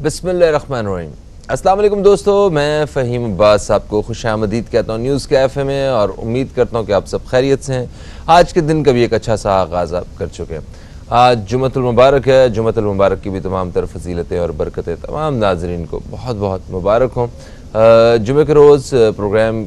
بسم اللہ الرحمن الرحیم۔ السلام علیکم دوستو، میں فہیم عباس آپ کو خوش آمدید کہتا ہوں نیوز کے ایف اے میں، اور امید کرتا ہوں کہ آپ سب خیریت سے ہیں۔ آج کے دن کا بھی ایک اچھا سا آغاز آپ کر چکے ہیں۔ آج جمعۃ المبارک ہے، جمعۃ المبارک کی بھی تمام تر فضیلتیں اور برکتیں تمام ناظرین کو بہت بہت مبارک ہوں۔ جمعہ کے روز پروگرام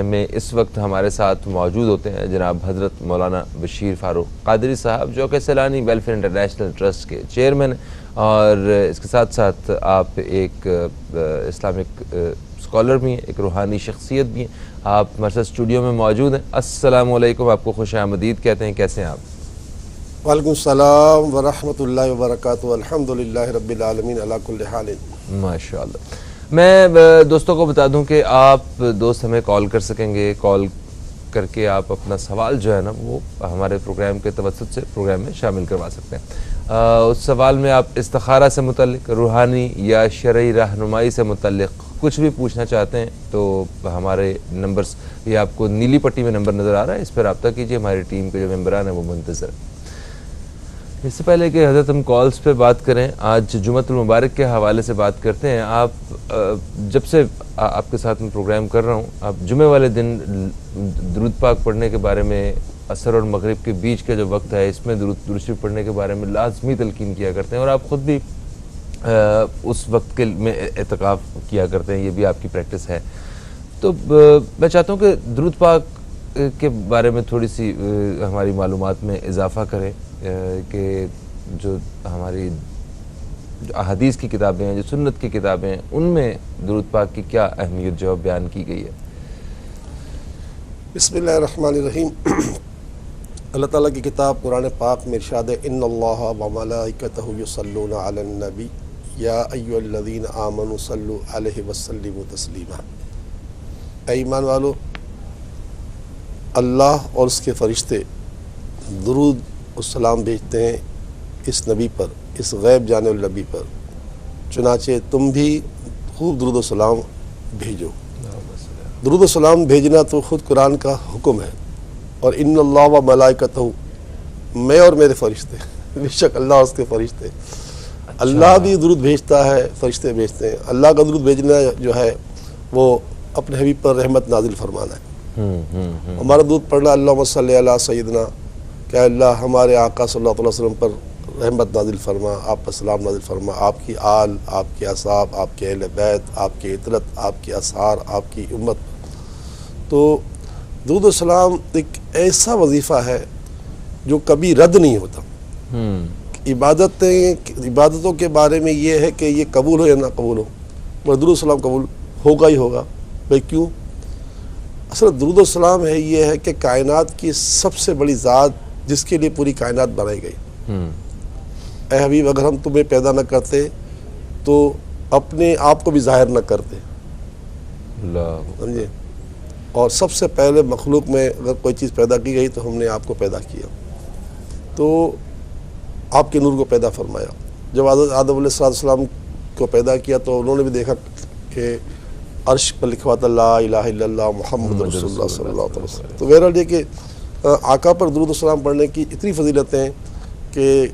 میں اس وقت ہمارے ساتھ موجود ہوتے ہیں جناب حضرت مولانا بشیر فاروق قادری صاحب، جو کہ سیلانی ویلفیئر انٹرنیشنل ٹرسٹ کے چیئرمین ہیں، اور اس کے ساتھ ساتھ آپ ایک اسلامک اسکالر بھی ہیں، ایک روحانی شخصیت بھی ہیں۔ آپ ہمارے ساتھ اسٹوڈیو میں موجود ہیں۔ السلام علیکم، آپ کو خوش آمدید کہتے ہیں، کیسے ہیں آپ؟ وعلیکم السلام ورحمۃ اللہ وبرکاتہ، الحمدللہ رب العالمین علی کل حال۔ ماشاءاللہ۔ میں دوستوں کو بتا دوں کہ آپ دوست ہمیں کال کر سکیں گے، کال کر کے آپ اپنا سوال جو ہے نا وہ ہمارے پروگرام کے توسط سے پروگرام میں شامل کروا سکتے ہیں۔ اس سوال میں آپ استخارہ سے متعلق، روحانی یا شرعی رہنمائی سے متعلق کچھ بھی پوچھنا چاہتے ہیں تو ہمارے نمبرز، یہ آپ کو نیلی پٹی میں نمبر نظر آ رہا ہے، اس پر رابطہ کیجئے۔ ہماری ٹیم کے جو ممبران ہیں وہ منتظر ہیں۔ اس سے پہلے کہ حضرت ہم کالز پہ بات کریں، آج جمعۃ المبارک کے حوالے سے بات کرتے ہیں۔ آپ جب سے آپ کے ساتھ میں پروگرام کر رہا ہوں، آپ جمعے والے دن درود پاک پڑھنے کے بارے میں، عصر اور مغرب کے بیچ کا جو وقت ہے اس میں درود شریف پڑھنے کے بارے میں لازمی تلقین کیا کرتے ہیں، اور آپ خود بھی اس وقت کے میں اعتکاف کیا کرتے ہیں، یہ بھی آپ کی پریکٹس ہے۔ تو میں چاہتا ہوں کہ درود پاک کے بارے میں تھوڑی سی ہماری معلومات میں اضافہ کریں، کہ جو ہماری جو احادیث کی کتابیں ہیں، جو سنت کی کتابیں ہیں، ان میں درود پاک کی کیا اہمیت جو بیان کی گئی ہے؟ بسم اللہ الرحمن الرحیم۔ اللہ تعالیٰ کی کتاب قرآن پاک میں ارشاد ہے، ان اللہ و ملائکتہ یصلون علی النبی یا ایھا الذین آمنوا صلوا علیہ وسلموا تسلیما۔ اے ایمان والو، اللہ اور اس کے فرشتے درود و سلام بھیجتے ہیں اس نبی پر، اس غیب جانے والے نبی پر، چنانچہ تم بھی خوب درود و سلام بھیجو۔ درود و سلام بھیجنا تو خود قرآن کا حکم ہے، اور ان اللہ و ملائکتہ، میں اور میرے فرشتے، بے شک اللہ اور اس کے فرشتے، اللہ بھی درود بھیجتا ہے، فرشتے بھیجتے ہیں۔ اللہ کا درود بھیجنا جو ہے وہ اپنے حبیب پر رحمت نازل فرمانا ہے۔ ہمارا درود پڑھنا اللہم صلی علی سیدنا، کہ اللہ ہمارے آقا صلی اللہ علیہ وسلم پر رحمت نازل فرما، آپ پر سلام نازل فرما، آپ کی آل، آپ کے اصحاب، آپ کے اہل بیت، آپ کی عطرت، آپ کے اصحار، آپ کی امت۔ تو درود و سلام ایک ایسا وظیفہ ہے جو کبھی رد نہیں ہوتا۔ عبادتوں کے بارے میں یہ ہے کہ یہ قبول ہو یا نہ قبول ہو، مگر درود و سلام قبول ہوگا ہی ہوگا۔ بھائی کیوں؟ اصل درود و سلام ہے یہ ہے کہ کائنات کی سب سے بڑی ذات جس کے لیے پوری کائنات بنائی گئی، اے حبیب اگر ہم تمہیں پیدا نہ کرتے تو اپنے آپ کو بھی ظاہر نہ کرتے، سمجھے؟ اور سب سے پہلے مخلوق میں اگر کوئی چیز پیدا کی گئی تو ہم نے آپ کو پیدا کیا، تو آپ کے نور کو پیدا فرمایا۔ جب حضرت آدم علیہ السلام کو پیدا کیا تو انہوں نے بھی دیکھا کہ عرش پر لکھا ہوا تھا لا الہ الا اللہ محمد رسول اللہ صلی اللہ علیہ وسلم۔ تو بہرحال یہ کہ آقا پر درود و سلام پڑھنے کی اتنی فضیلتیں ہیں کہ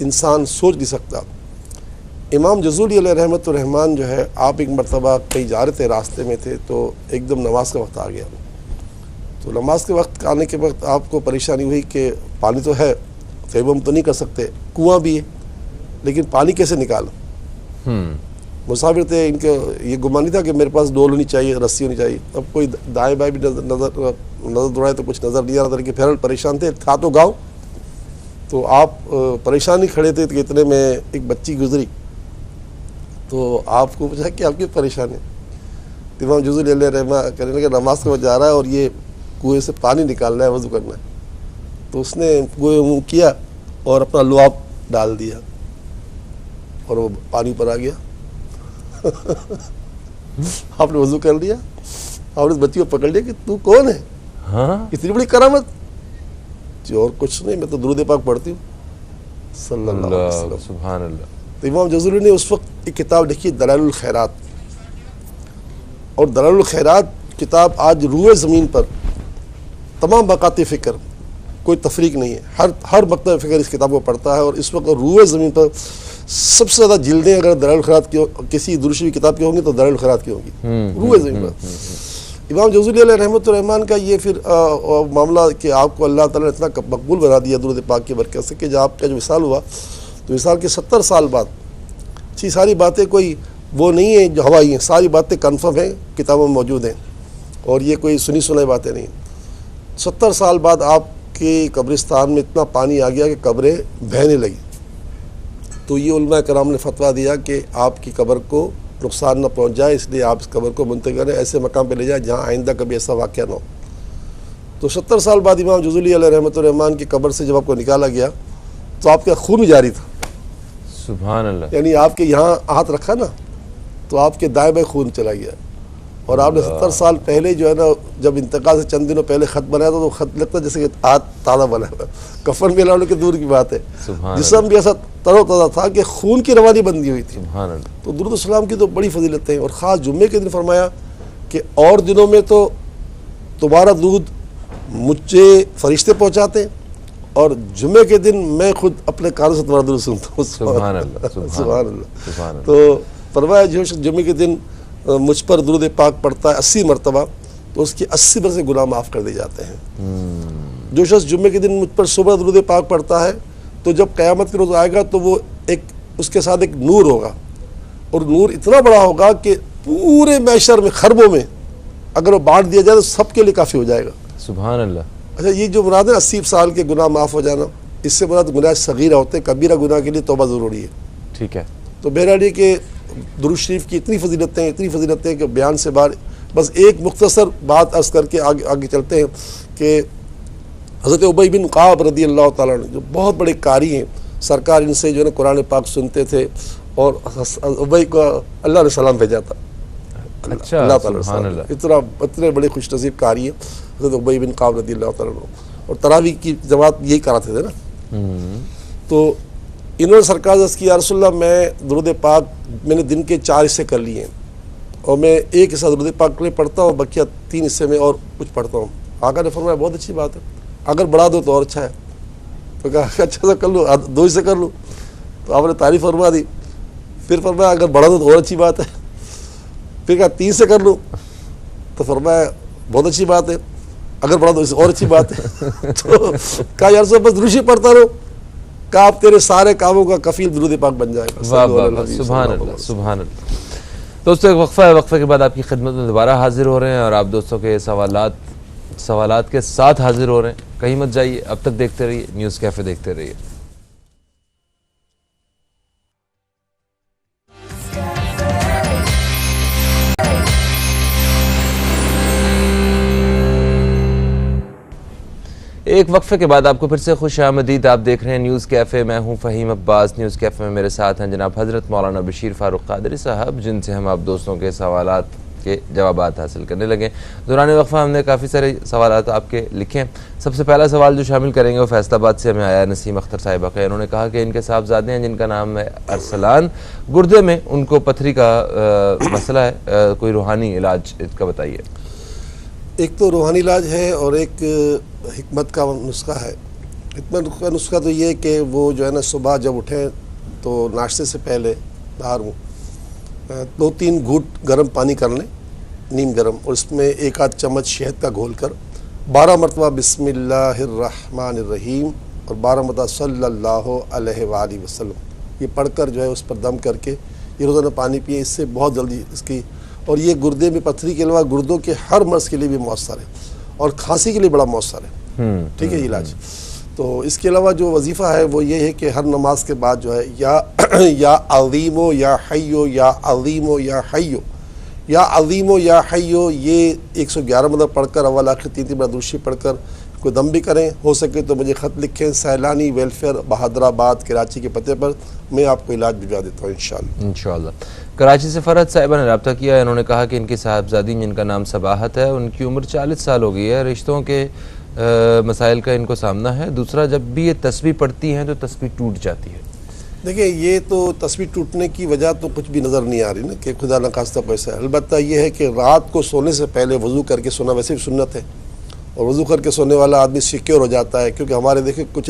انسان سوچ نہیں سکتا۔ امام جزولی علیہ رحمۃ الرحمن جو ہے، آپ ایک مرتبہ کہیں جا رہے تھے، راستے میں تھے، تو ایک دم نماز کا وقت آ گیا۔ تو نماز کے وقت آنے کے وقت آپ کو پریشانی ہوئی کہ پانی تو ہے، تیمم تو نہیں کر سکتے، کنواں بھی ہے، لیکن پانی کیسے نکالا؟ مسافر تھے، ان کے یہ گمان نہیں تھا کہ میرے پاس ڈول ہونی چاہیے، رسی ہونی چاہیے۔ اب کوئی دائیں بائیں بھی نظر دوڑائے تو کچھ نظر نہیں آ رہا تھا، کہ پھر پریشان تھے، تھا تو گاؤں۔ تو آپ پریشان ہی کھڑے تھے کہ اتنے میں ایک بچی گزری، تو آپ کو پوچھا کہ آپ کی پریشانی؟ امام جزولی علیہ رحمہ کرنے لگے نماز کو جا رہا ہے اور یہ کنویں سے پانی نکالنا ہے، وضو کرنا ہے۔ تو اس نے کنویں منہ کیا اور اپنا لعاب ڈال دیا اور وہ پانی پر آ گیا۔ آپ نے وضو کر لیا، آپ نے اس بچی کو پکڑ لیا کہ تو کون ہے؟ اتنی بڑی کرامت؟ جو اور کچھ نہیں، میں تو درود پاک پڑھتی ہوں صلی اللہ علیہ وسلم۔ سبحان اللہ۔ تو امام جزولی نے اس وقت ایک کتاب لکھی دلائل الخیرات، اور دلائل الخیرات کتاب آج روئے زمین پر تمام مقاط فکر، کوئی تفریق نہیں ہے، ہر مکتب فکر اس کتاب کو پڑھتا ہے، اور اس وقت روئے زمین پر سب سے زیادہ جلدیں اگر دار الخیرات کی کسی درود شریف کتاب کی ہوں گی تو دار الخیرات کی ہوں گی روح زمین پر۔ امام جوزلی علیہ رحمۃ الرحمان کا یہ پھر معاملہ کہ آپ کو اللہ تعالیٰ نے اتنا مقبول بنا دیا درود پاک کی برکت سے کہ جب آپ کا جو وصال ہوا تو وصال کے 70 سال بعد یہ ساری باتیں کوئی وہ نہیں ہیں جو ہوائی ہیں، ساری باتیں کنفرم ہیں، کتابوں میں موجود ہیں، اور یہ کوئی سنی سنائی باتیں نہیں ہیں۔ 70 سال بعد آپ کے قبرستان میں اتنا پانی آ گیا کہ قبریں بہنے لگی، تو یہ علماء کرام نے فتویٰ دیا کہ آپ کی قبر کو نقصان نہ پہنچ جائے، اس لیے آپ اس قبر کو منتقل کریں، ایسے مقام پہ لے جائیں جہاں آئندہ کبھی ایسا واقعہ نہ ہو۔ تو 70 سال بعد امام جوزلی علیہ رحمۃ الرحمان کی قبر سے جب آپ کو نکالا گیا تو آپ کا خون جاری تھا، سبحان اللہ، یعنی آپ کے یہاں ہاتھ رکھا نا تو آپ کے دائیں بائیں خون چلا گیا، اور آپ نے 70 سال پہلے جو ہے نا جب انتقال سے چند دنوں پہلے خط بنایا تھا تو خط لگتا جیسے کہ ہاتھ تازہ بنا ہوا، کفن بھی لانے کی دور کی بات ہے، سبحان جسم بھی ایسا تر و تازہ تھا کہ خون کی روانی بندی ہوئی تھی۔ سبحان اللہ، تو درود السلام کی تو بڑی فضیلتیں ہیں، اور خاص جمعے کے دن فرمایا کہ اور دنوں میں تو تمہارا درود مجھے فرشتے پہنچاتے ہیں، اور جمعے کے دن میں خود اپنے کانوں سے تمہارا درود سنتا ہوں۔ سبحان اللہ، سبحان اللہ۔ سبحان اللہ، تو فرمایا جو شخص جمعے کے دن مجھ پر درود پاک پڑھتا ہے 80 مرتبہ تو اس کی 80 برس سے گناہ معاف کر دیے جاتے ہیں۔ جو شخص جمعے کے دن مجھ پر صبح درود پاک پڑھتا ہے تو جب قیامت کے روز آئے گا تو وہ ایک اس کے ساتھ ایک نور ہوگا، اور نور اتنا بڑا ہوگا کہ پورے محشر میں خربوں میں اگر وہ بانٹ دیا جائے تو سب کے لیے کافی ہو جائے گا۔ سبحان اللہ۔ اچھا، یہ جو مراد ہے 80 سال کے گناہ معاف ہو جانا، اس سے مراد گناہ صغیرہ ہوتے ہیں، کبیرہ گناہ کے لیے توبہ ضروری ہے۔ ٹھیک ہے، تو بہرحال یہ کہ درود شریف کی اتنی فضیلتیں کہ بیان سے باہر۔ بس ایک مختصر بات عرض کر کے آگے چلتے ہیں کہ حضرت ابی بن کعب رضی اللہ تعالیٰ عنہ جو بہت بڑے قاری ہیں، سرکار ان سے جو ہے نا قرآن پاک سنتے تھے، اور ابی کو اللہ نے سلام بھیجا تھا، اچھا، اللہ تعالیٰ نے سبحان سلام اللہ، اتنے بڑے خوش نصیب قاری ہیں حضرت ابی بن کعب رضی اللہ تعالیٰ عنہ، اور تراویح کی جماعت یہی کراتے تھے نا۔ تو انہوں نے سرکار عرض کیا، یا رسول اللہ میں درود پاک میں نے دن کے 4 حصے کر لیے ہیں، اور میں ایک حصہ درود پاک کے لیے پڑھتا ہوں، بقیہ 3 حصے میں اور کچھ پڑھتا ہوں۔ آقا نے فرمایا بہت اچھی بات ہے، اگر بڑھا دو تو اور اچھا ہے۔ تو کہا اچھا سا کر لوں، 2 حصے کر لوں، تو آپ نے تعریف فرما دی۔ پھر فرمایا اگر بڑھا دو تو اور اچھی بات ہے۔ پھر کہا 3 سے کر لوں، تو فرمایا بہت اچھی بات ہے، اگر بڑھا دو اس سے اور اچھی بات ہے۔ تو کہا یا رسول اللہ بس درود شریف پڑھتا رہو، کہا آپ تیرے سارے کاموں کا کفیل درود پاک بن جائے گا۔ واہ واہ واہ، سبحان اللہ، سبحان اللہ۔ دوستوں ایک وقفہ ہے، وقفے کے بعد آپ کی خدمت میں دوبارہ حاضر ہو رہے ہیں، اور آپ دوستوں کے سوالات کے ساتھ حاضر ہو رہے ہیں۔ کہیں مت جائیے، اب تک دیکھتے رہیے نیوز کیفے، دیکھتے رہیے۔ ایک وقفے کے بعد آپ کو پھر سے خوش آمدید۔ آپ دیکھ رہے ہیں نیوز کیفے، میں ہوں فہیم عباس۔ نیوز کیفے میں میرے ساتھ ہیں جناب حضرت مولانا بشیر فاروق قادری صاحب، جن سے ہم آپ دوستوں کے سوالات کے جوابات حاصل کرنے لگے۔ دوران وقفہ ہم نے کافی سارے سوالات آپ کے لکھے ہیں۔ سب سے پہلا سوال جو شامل کریں گے وہ فیصل آباد سے ہمیں آیا، نسیم اختر صاحبہ کا۔ انہوں نے کہا کہ ان کے صاحبزادے ہیں جن کا نام ہے ارسلان، گردے میں ان کو پتھری کا مسئلہ ہے، کوئی روحانی علاج اس کا بتائیے۔ ایک تو روحانی علاج ہے اور ایک حکمت کا نسخہ ہے۔ حکمت کا نسخہ تو یہ کہ وہ جو ہے نا صبح جب اٹھیں تو ناشتے سے پہلے باہر 2-3 گھونٹ گرم پانی کر لیں، نیم گرم، اور اس میں 1-8 چمچ شہد کا گھول کر 12 مرتبہ بسم اللہ الرحمن الرحیم اور 12 مرتبہ صلی اللہ علیہ وآلہ وسلم یہ پڑھ کر جو ہے اس پر دم کر کے یہ روزانہ پانی پئیں۔ اس سے بہت جلدی اس کی، اور یہ گردے میں پتھری کے علاوہ گردوں کے ہر مرض کے لیے بھی مؤثر ہے، اور کھانسی کے لیے بڑا مؤثر ہے۔ ٹھیک ہے یہ علاج۔ تو اس کے علاوہ جو وظیفہ ہے وہ یہ ہے کہ ہر نماز کے بعد جو ہے یا عظیمو یا حیو یا عظیمو یا حیو یا عظیمو یا حیو، یہ 111 مرتبہ پڑھ کر اول آخر 3 بار درود شریف پڑھ کر کوئی دم بھی کریں۔ ہو سکے تو مجھے خط لکھیں، سیلانی ویلفیئر، بہادر آباد کراچی کے پتے پر، میں آپ کو علاج بھجوا دیتا ہوں انشاءاللہ۔ انشاءاللہ۔ کراچی سے فرحت صاحبہ نے رابطہ کیا ہے، انہوں نے کہا کہ ان کی صاحبزادی جن کا نام صباحت ہے، ان کی عمر 40 سال ہو گئی ہے، رشتوں کے مسائل کا ان کو سامنا ہے۔ دوسرا، جب بھی یہ تسبیح پڑھتی ہیں تو تسبیح ٹوٹ جاتی ہے۔ دیکھیں یہ تو تسبیح ٹوٹنے کی وجہ تو کچھ بھی نظر نہیں آ رہی نا، کہ خدا نخواستہ پیسہ ہے۔ البتہ یہ ہے کہ رات کو سونے سے پہلے وضو کر کے سونا ویسے بھی سنت ہے، اور وضو کر کے سونے والا آدمی سیکیور ہو جاتا ہے، کیونکہ ہمارے دیکھیں کچھ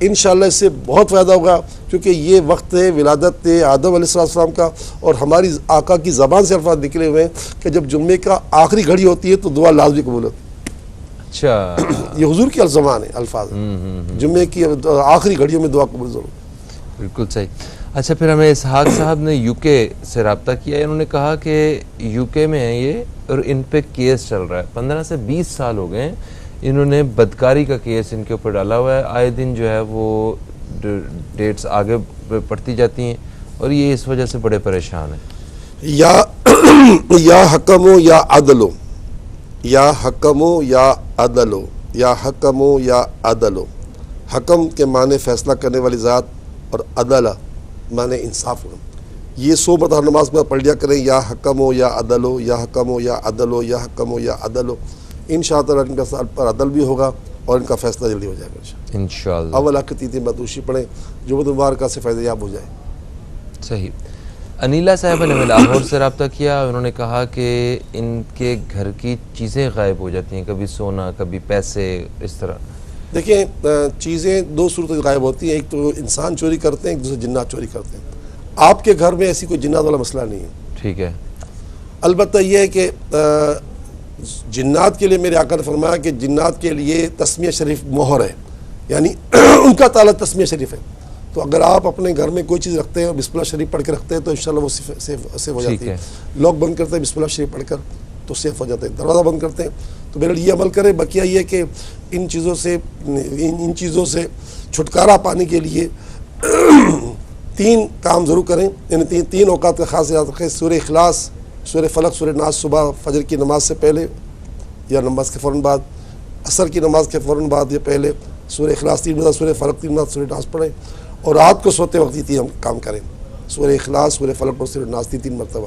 انشاءاللہ اس سے بہت فائدہ ہوگا، کیونکہ یہ وقت ہے ولادت آدم علیہ السلام کا، اور ہماری آقا کی زبان سے الفاظ نکلے ہوئے ہیں کہ جب جمعے کا آخری گھڑی ہوتی ہے تو دعا لازمی قبول ہوتی ہے۔ اچھا، یہ حضور کی الزمان ہے، الفاظ جمعے کی آخری گھڑیوں میں دعا قبول ضرور۔ بالکل صحیح۔ اچھا، پھر ہمیں اسحاق صاحب نے یو کے سے رابطہ کیا، انہوں نے کہا کہ یو کے میں ہیں یہ اور ان پہ کیس چل رہا ہے، 15 سے 20 سال ہو گئے ہیں، انہوں نے بدکاری کا کیس ان کے اوپر ڈالا ہوا ہے، آئے دن جو ہے وہ ڈیٹس آگے پڑتی جاتی ہیں اور یہ اس وجہ سے بڑے پریشان ہیں۔ یا حکمو یا عدلو، یا حکمو یا عدلو، یا حکمو یا عدلو۔ حکم کے معنی فیصلہ کرنے والی ذات، اور عدلہ معنی انصاف ہو۔ یہ 100 مرتبہ نماز میں پڑھ لیا کریں، یا حکمو یا عدلو، یا حکمو یا عدلو، یا حکمو یا عدلو۔ انشاءاللہ ان کا پر عدل بھی ہوگا اور ان کا فیصلہ جلدی ہو جائے گا انشاءاللہ۔ اول آخر 3 باتوشی پڑھیں، جمعۃ مبارکہ سے فائدہ یاب ہو جائے۔ صحیح۔ انیلا صاحبہ نے لاہور سے رابطہ کیا، انہوں نے کہا کہ ان کے گھر کی چیزیں غائب ہو جاتی ہیں، کبھی سونا، کبھی پیسے، اس طرح۔ دیکھیں چیزیں 2 صورتیں غائب ہوتی ہیں، ایک تو انسان چوری کرتے ہیں، ایک دوسرے جنات چوری کرتے ہیں۔ آپ کے گھر میں ایسی کوئی جنات والا مسئلہ نہیں ہے، ٹھیک ہے۔ البتہ یہ ہے کہ جنات کے لیے میرے آقا نے فرمایا کہ جنات کے لیے تسمیہ شریف مہر ہے، یعنی ان کا تعلق تسمیہ شریف ہے۔ تو اگر آپ اپنے گھر میں کوئی چیز رکھتے ہیں اور بسم اللہ شریف پڑھ کے رکھتے ہیں تو انشاءاللہ وہ سیف ہو جاتی ہے۔ لاک بند کرتے ہیں بسم اللہ شریف پڑھ کر تو سیف ہو جاتے ہیں، دروازہ بند کرتے ہیں تو میرے یہ عمل کریں۔ بقیہ یہ کہ ان چیزوں سے چھٹکارا پانے کے لیے 3 کام ضرور کریں، یعنی 3 اوقات کا خاص یاد رکھیں: سورہ اخلاص، سورہ فلق، سورہ ناس صبح فجر کی نماز سے پہلے یا نماز کے فوراً بعد، عصر کی نماز کے فوراً بعد یا پہلے سورہ اخلاص 3 مرتبہ، سورہ فلق 3 مرتبہ، سورہ ناس پڑھیں، اور رات کو سوتے وقت یہ 3 کام کریں: سورہ اخلاص، سورہ فلق اور سورہ ناس 3 مرتبہ۔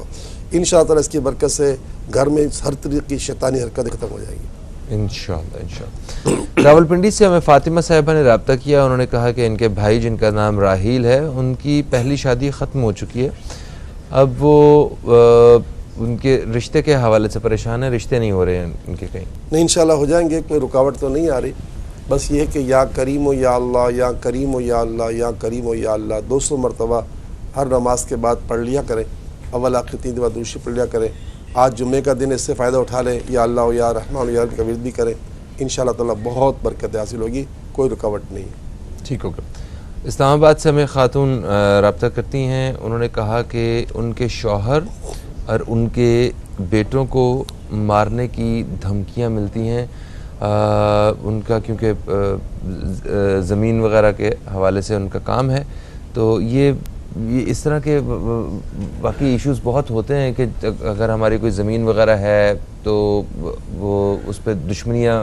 انشاءاللہ تعالیٰ اس کی برکت سے گھر میں ہر طریقے کی شیطانی حرکتیں ختم ہو جائیں گی انشاءاللہ۔ راولپنڈی سے ہمیں فاطمہ صاحبہ نے رابطہ کیا، انہوں نے کہا کہ ان کے بھائی جن کا نام راحیل ہے، ان کی پہلی شادی ختم ہو چکی ہے، اب وہ ان کے رشتے کے حوالے سے پریشان ہیں، رشتے نہیں ہو رہے ہیں ان کے کہیں۔ نہیں، انشاءاللہ ہو جائیں گے، کوئی رکاوٹ تو نہیں آ رہی، بس یہ ہے کہ یا کریم و یا اللہ، یا کریم و یا اللہ، یا کریم و یا اللہ 200 مرتبہ ہر نماز کے بعد پڑھ لیا کریں، اول آخر 3 دفعہ درود شریف پڑھ لیا کریں۔ آج جمعے کا دن، اس سے فائدہ اٹھا لیں، یا اللہ و یا رحمان و یا رحیم کا ورد بھی کریں، انشاءاللہ تعالیٰ بہت برکت حاصل ہوگی، کوئی رکاوٹ نہیں ہے۔ ٹھیک ہوگا۔ اسلام آباد سے ہمیں خاتون رابطہ کرتی ہیں، انہوں نے کہا کہ ان کے شوہر اور ان کے بیٹوں کو مارنے کی دھمکیاں ملتی ہیں، ان کا کیونکہ زمین وغیرہ کے حوالے سے ان کا کام ہے، تو یہ اس طرح کے باقی ایشوز بہت ہوتے ہیں کہ اگر ہماری کوئی زمین وغیرہ ہے تو وہ اس پہ دشمنیاں،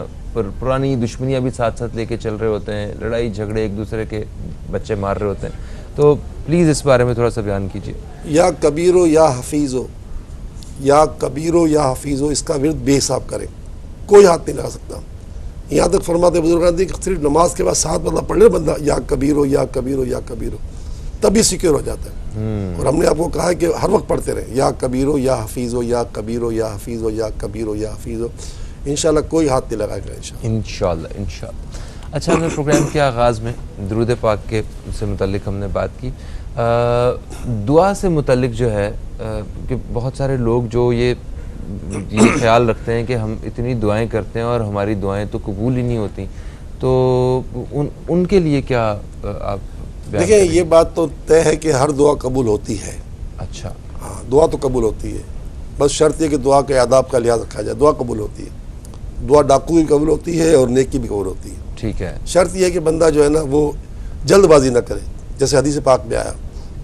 پرانی دشمنیاں بھی ساتھ ساتھ لے کے چل رہے ہوتے ہیں، لڑائی جھگڑے، ایک دوسرے کے بچے مار رہے ہوتے ہیں، تو پلیز اس بارے میں تھوڑا سا بیان کیجیے۔ یا کبیرو یا حفیظو، یا کبیرو یا حفیظو، اس کا ورد بے حساب کریں، کوئی ہاتھ نہیں لگا سکتا۔ یہاں تک فرماتے بزرگان دی کہ صرف نماز کے بعد 7 مرتبہ پڑھ لے بندہ یا کبیرو یا کبیرو یا کبیرو، تبھی سیکیور ہو جاتا ہے۔ اور ہم نے آپ کو کہا ہے کہ ہر وقت پڑھتے رہیں، یا کبیرو یا حفیظو، یا کبیرو یا حفیظو، یا کبیرو یا حفیظو، انشاءاللہ کوئی ہاتھ نہیں لگائے گا انشاءاللہ۔ اچھا، ہمیں پروگرام کے آغاز میں درود پاک کے سے متعلق ہم نے بات کی، دعا سے متعلق جو ہے کہ بہت سارے لوگ جو یہ خیال رکھتے ہیں کہ ہم اتنی دعائیں کرتے ہیں اور ہماری دعائیں تو قبول ہی نہیں ہوتی، تو ان کے لیے کیا آپ دیکھیں؟ یہ بات تو طے ہے کہ ہر دعا قبول ہوتی ہے۔ اچھا، ہاں، دعا تو قبول ہوتی ہے، بس شرط یہ کہ دعا کے آداب کا لحاظ رکھا جائے۔ دعا قبول ہوتی ہے، دعا ڈاکو بھی قبول ہوتی ہے اور نیکی بھی قبول ہوتی ہے۔ ٹھیک ہے۔ شرط یہ ہے کہ بندہ جو ہے نا وہ جلد بازی نہ کرے، جیسے حدیث پاک میں آیا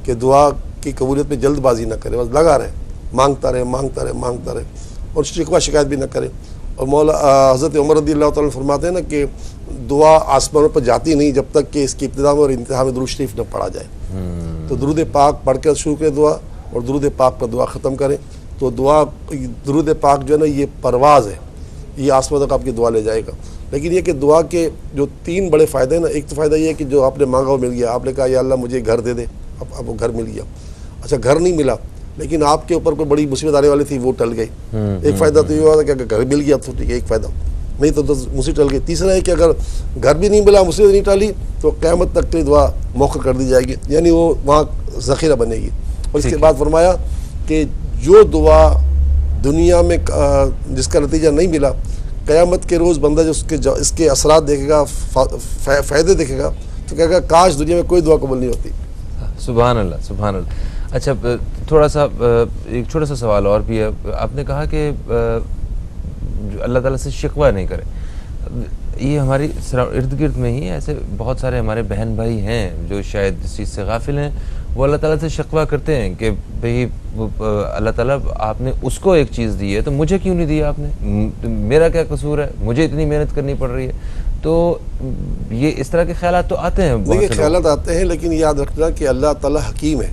کہ دعا کی قبولیت میں جلد بازی نہ کرے، بس لگا رہے، مانگتا رہے مانگتا رہے مانگتا رہے، اور شکوہ شکایت بھی نہ کرے۔ اور مولا حضرت عمر رضی اللہ تعالیٰ فرماتے ہیں نا کہ دعا آسمانوں پر جاتی نہیں جب تک کہ اس کی ابتدا میں اور انتہا میں درود شریف نہ پڑھا جائے۔ تو درود پاک پڑھ کر شروع کریں دعا، اور درود پاک پر دعا ختم کریں، تو دعا درود پاک جو ہے نا یہ پرواز ہے، یہ آسمان تک آپ کی دعا لے جائے گا۔ لیکن یہ کہ دعا کے جو 3 بڑے فائدے ہیں نا، ایک تو فائدہ یہ ہے کہ جو آپ نے مانگا وہ مل گیا، آپ نے کہا یا اللہ مجھے گھر دے دے، اب وہ گھر مل گیا۔ اچھا، گھر نہیں ملا لیکن آپ کے اوپر کوئی بڑی مصیبت آنے والی تھی، وہ ٹل گئی، ایک فائدہ تو یہ ہوا تھا کہ اگر گھر مل گیا تو ٹھیک ہے، ایک فائدہ۔ نہیں تو مصیبت ٹل گئی. تیسرا ہے کہ اگر گھر بھی نہیں ملا, مصیبت نہیں ٹالی, تو قیامت تک کی دعا موخر کر دی جائے گی, یعنی وہ وہاں ذخیرہ بنے گی. اور اس کے بعد فرمایا کہ جو دعا دنیا میں جس کا نتیجہ نہیں ملا, قیامت کے روز بندہ جو اس کے اثرات دیکھے گا, فائدے دیکھے گا, تو کہے گا کاش دنیا میں کوئی دعا قبول نہیں ہوتی. سبحان اللہ, سبحان اللہ. اچھا, تھوڑا سا ایک چھوٹا سا سوال اور بھی ہے. آپ نے کہا کہ اللہ تعالیٰ سے شکوہ نہیں کرے. یہ ہماری ارد گرد میں ہی ایسے بہت سارے ہمارے بہن بھائی ہیں جو شاید اس چیز سے غافل ہیں. وہ اللہ تعالیٰ سے شکوہ کرتے ہیں کہ بھئی اللہ تعالیٰ آپ نے اس کو ایک چیز دی ہے تو مجھے کیوں نہیں دیا آپ نے, میرا کیا قصور ہے, مجھے اتنی محنت کرنی پڑ رہی ہے. تو یہ اس طرح کے خیالات تو آتے ہیں. دیکھیے خیالات آتے ہیں, لیکن یاد رکھنا کہ اللہ تعالیٰ حکیم ہے.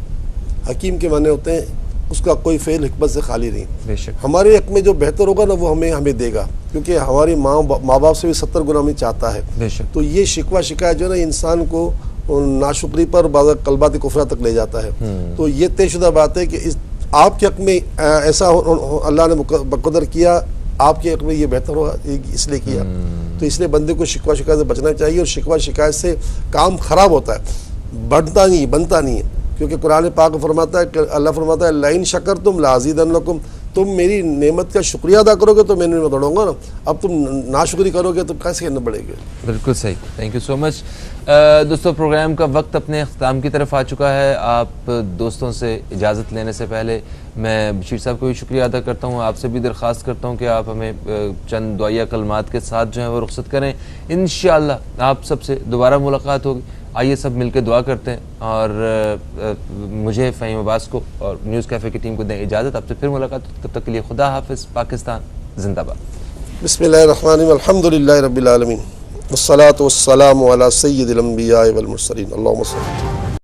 حکیم کے معنی ہوتے ہیں اس کا کوئی فعل حکمت سے خالی نہیں. بے شک ہمارے حق میں جو بہتر ہوگا نا وہ ہمیں دے گا, کیونکہ ہماری ماں باپ سے بھی 70 گنا ہمیں چاہتا ہے. بے شک. تو یہ شکوہ شکایت جو ہے نا انسان کو ناشکری پر بعض قلبات کفرہ تک لے جاتا ہے. تو یہ طے شدہ بات ہے کہ آپ کے حق میں ایسا اللہ نے مقدر کیا, آپ کے حق میں یہ بہتر ہوگا اس لیے کیا. تو اس لیے بندے کو شکوہ شکایت سے بچنا چاہیے, اور شکوہ شکایت سے کام خراب ہوتا ہے, بنتا نہیں ہے. کیونکہ قرآن پاک فرماتا ہے کہ اللہ فرماتا ہے لئن شکرتم لازیدنکم, تم میری نعمت کا شکریہ ادا کرو گے تو میں نعمت بڑھاؤں گا نا. اب تم ناشکری کرو گے تو کیسے کرنا پڑے گا. بالکل صحیح, تھینک یو سو مچ. دوستو پروگرام کا وقت اپنے اختتام کی طرف آ چکا ہے. آپ دوستوں سے اجازت لینے سے پہلے میں بشیر صاحب کو بھی شکریہ ادا کرتا ہوں. آپ سے بھی درخواست کرتا ہوں کہ آپ ہمیں چند دعائیہ کلمات کے ساتھ جو ہیں وہ رخصت کریں. انشاءاللہ آپ سب سے دوبارہ ملاقات ہوگی. آئیے سب مل کے دعا کرتے ہیں, اور مجھے فہیم عباس کو اور نیوز کیفے کی ٹیم کو دیں اجازت. آپ سے پھر ملاقات, تب تک کے لیے خدا حافظ. پاکستان زندہ باد. بسم اللہ الرحمن الرحیم, الحمدللہ رب العالمین, والصلاة والسلام علی سید الانبیاء والمرسلین, اللہم صلی.